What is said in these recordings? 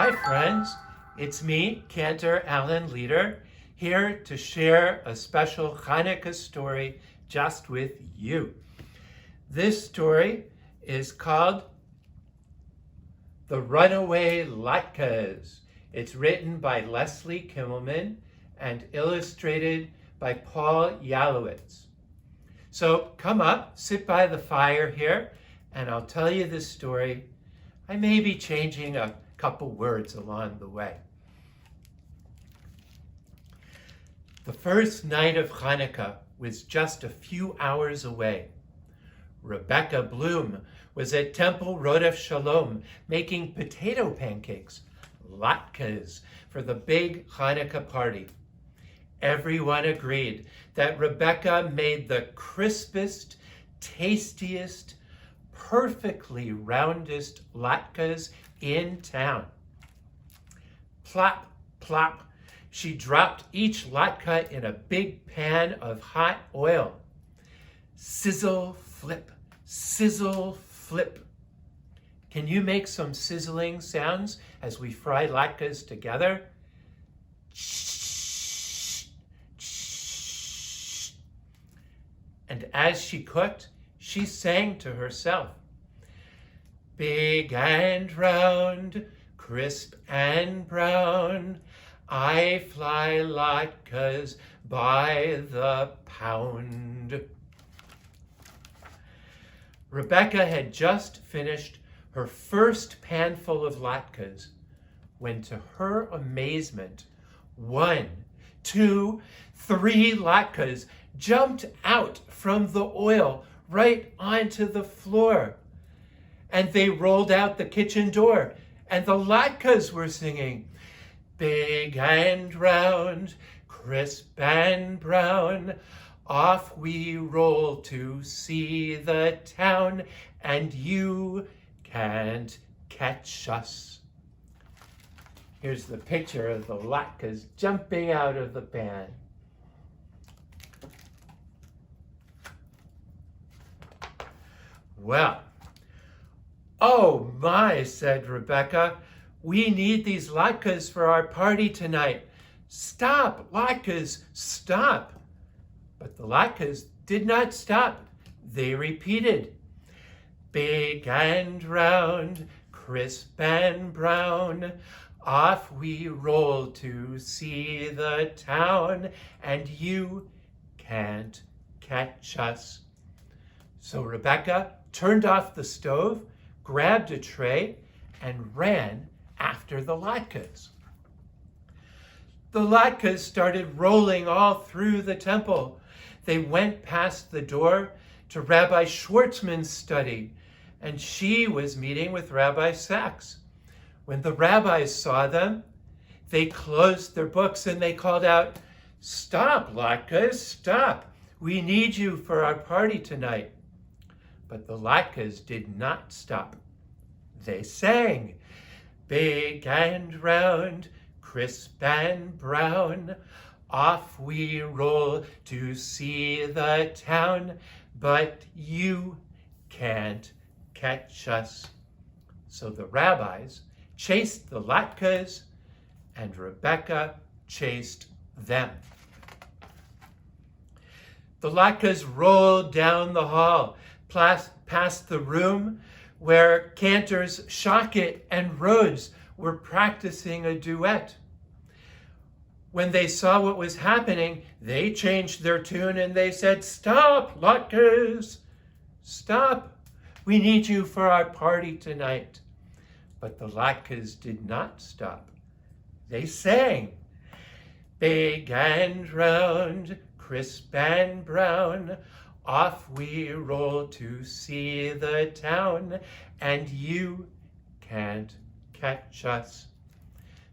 Hi friends, it's me, Cantor Leider, here to share a special Chanukah story just with you. This story is called The Runaway Latkes. It's written by Leslie Kimmelman and illustrated by Paul Yalowitz. So come up, sit by the fire here, and I'll tell you this story. I may be changing a couple words along the way. The first night of Chanukah was just a few hours away. Rebecca Bloom was at Temple Rodef Shalom making potato pancakes, latkes, for the big Chanukah party. Everyone agreed that Rebecca made the crispest, tastiest, perfectly roundest latkes in town. Plop, plop, she dropped each latke in a big pan of hot oil. Sizzle, flip, sizzle, flip. Can you make some sizzling sounds as we fry latkes together? Shh, shh. And as she cooked, she sang to herself. Big and round, crisp and brown, I fly latkes by the pound. Rebecca had just finished her first panful of latkes when, to her amazement, 1, 2, 3 latkes jumped out from the oil right onto the floor. And they rolled out the kitchen door, and the latkes were singing, big and round, crisp and brown, off we roll to see the town, and you can't catch us. Here's the picture of the latkes jumping out of the pan. Well, oh my, said Rebecca, we need these latkes for our party tonight. Stop, latkes, stop. But the latkes did not stop. They repeated, big and round, crisp and brown, off we roll to see the town, and you can't catch us. So Rebecca turned off the stove, grabbed a tray, and ran after the latkes. The latkes started rolling all through the temple. They went past the door to Rabbi Schwartzman's study, and she was meeting with Rabbi Sachs. When the rabbis saw them, they closed their books and they called out, stop, latkes, stop. We need you for our party tonight. But the latkes did not stop. They sang, big and round, crisp and brown, off we roll to see the town, but you can't catch us. So the rabbis chased the latkes, and Rebecca chased them. The latkes rolled down the hall, past the room where Cantor's Shocket and Rose were practicing a duet. When they saw what was happening, they changed their tune and they said, stop, latkes, stop. We need you for our party tonight. But the latkes did not stop. They sang, big and round, crisp and brown, off we roll to see the town, and you can't catch us.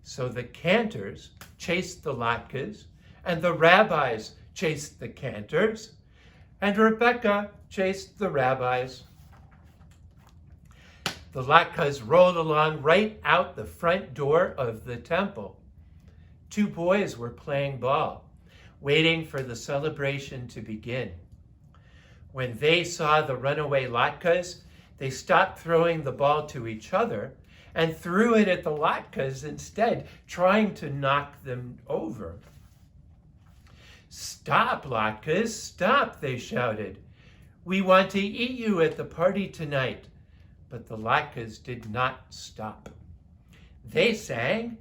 So the Cantors chased the latkes, and the rabbis chased the Cantors, and Rebecca chased the rabbis. The latkes rolled along right out the front door of the temple. 2 boys were playing ball, waiting for the celebration to begin. When they saw the runaway latkes, they stopped throwing the ball to each other and threw it at the latkes instead, trying to knock them over. "Stop, latkes, stop," they shouted. "We want to eat you at the party tonight." But the latkes did not stop. They sang,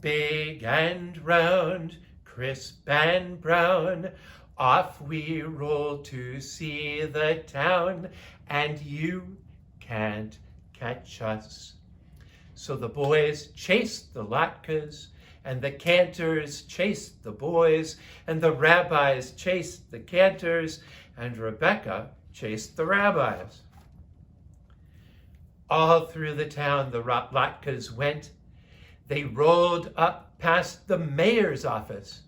"Big and round, crisp and brown, off we roll to see the town, and you can't catch us." So the boys chased the latkes, and the cantors chased the boys, and the rabbis chased the cantors, and Rebecca chased the rabbis. All through the town the latkes went. They rolled up past the mayor's office.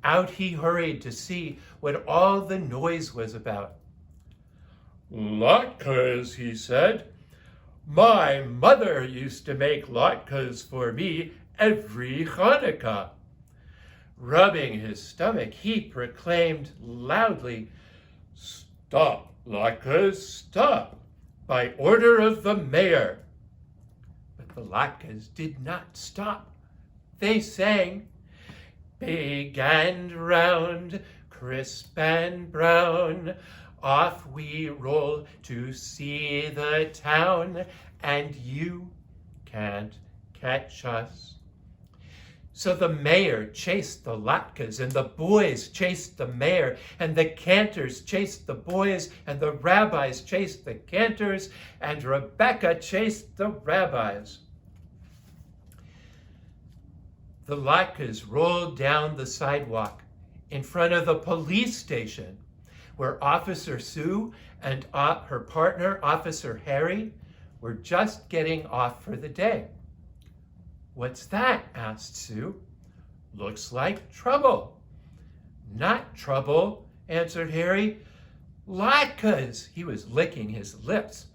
Out he hurried to see what all the noise was about. "Latkes," he said. "My mother used to make latkes for me every Chanukah." Rubbing his stomach, he proclaimed loudly, "Stop, latkes, stop, by order of the mayor." But the latkes did not stop. They sang, "Big and round, crisp and brown, off we roll to see the town, and you can't catch us." So the mayor chased the latkes, and the boys chased the mayor, and the cantors chased the boys, and the rabbis chased the cantors, and Rebecca chased the rabbis. The latkes rolled down the sidewalk in front of the police station, where Officer Sue and her partner, Officer Harry, were just getting off for the day. "What's that?" asked Sue. "Looks like trouble." "Not trouble," answered Harry. "Latkes." He was licking his lips.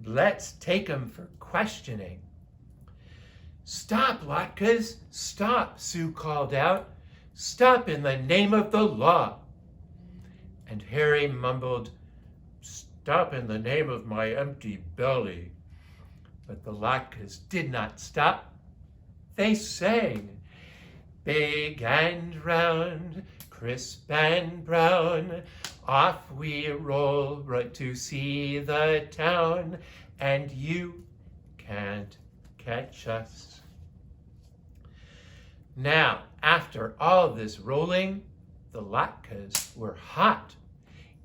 "Let's take 'em for questioning." "Stop, latkes, stop," Sue called out. "Stop in the name of the law." And Harry mumbled, "Stop in the name of my empty belly." But the latkes did not stop. They sang, "Big and round, crisp and brown, off we roll right to see the town, and you can't catch us." Now, after all this rolling, the latkes were hot,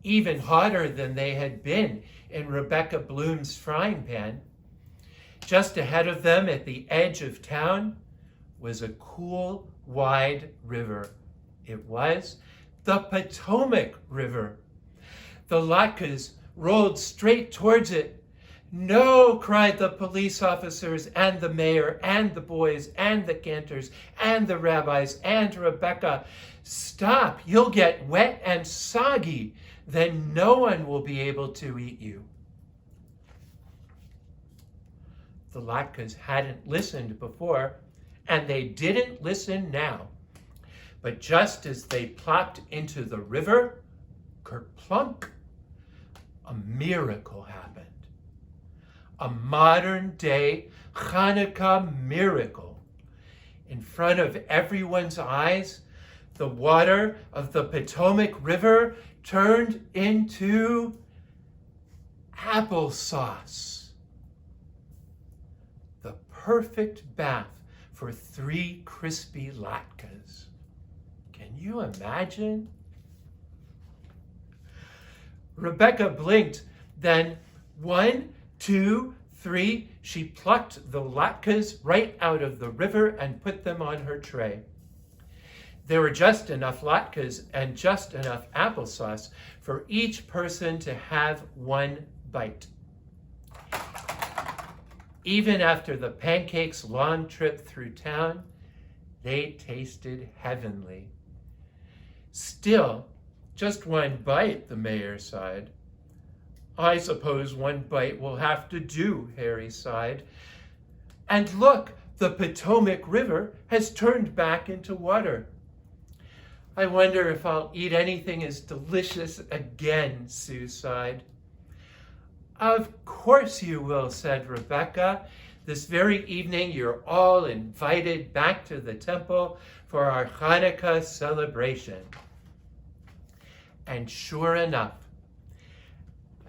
even hotter than they had been in Rebecca Bloom's frying pan. Just ahead of them at the edge of town was a cool, wide river. It was the Potomac River. The latkes rolled straight towards it. "No," cried the police officers and the mayor and the boys and the cantors and the rabbis and Rebecca. "Stop, you'll get wet and soggy. Then no one will be able to eat you." The latkes hadn't listened before, and they didn't listen now. But just as they plopped into the river, kerplunk, a miracle happened. A modern-day Chanukah miracle. In front of everyone's eyes, the water of the Potomac River turned into applesauce. The perfect bath for 3 crispy latkes. Can you imagine? Rebecca blinked, then 1, 2, 3, she plucked the latkes right out of the river and put them on her tray. There were just enough latkes and just enough applesauce for each person to have 1 bite. Even after the pancakes' long trip through town, they tasted heavenly. "Still, just 1 bite," the mayor sighed. "I suppose 1 bite will have to do," Harry sighed. "And look, the Potomac River has turned back into water." "I wonder if I'll eat anything as delicious again," Sue sighed. "Of course you will," said Rebecca. This very evening, you're all invited back to the temple for our Chanukah celebration. And sure enough,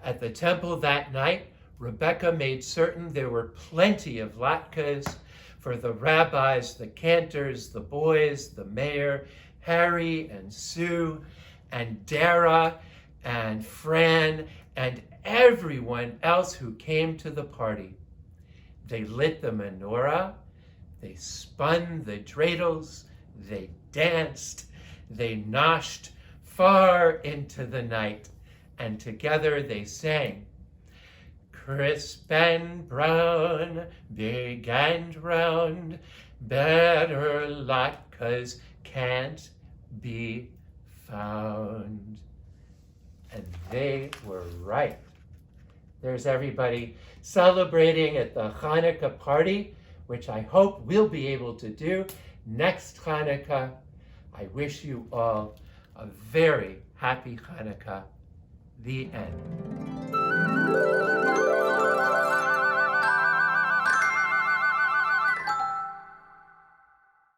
at the temple that night, Rebecca made certain there were plenty of latkes for the rabbis, the cantors, the boys, the mayor, Harry and Sue, and Dara and Fran, and everyone else who came to the party. They lit the menorah, they spun the dreidels, they danced, they noshed far into the night, and together they sang, crisp and brown, big and round, better latkes can't be found. And they were right. There's everybody celebrating at the Chanukah party, which I hope we'll be able to do next Chanukah. I wish you all a very happy Chanukah. The end.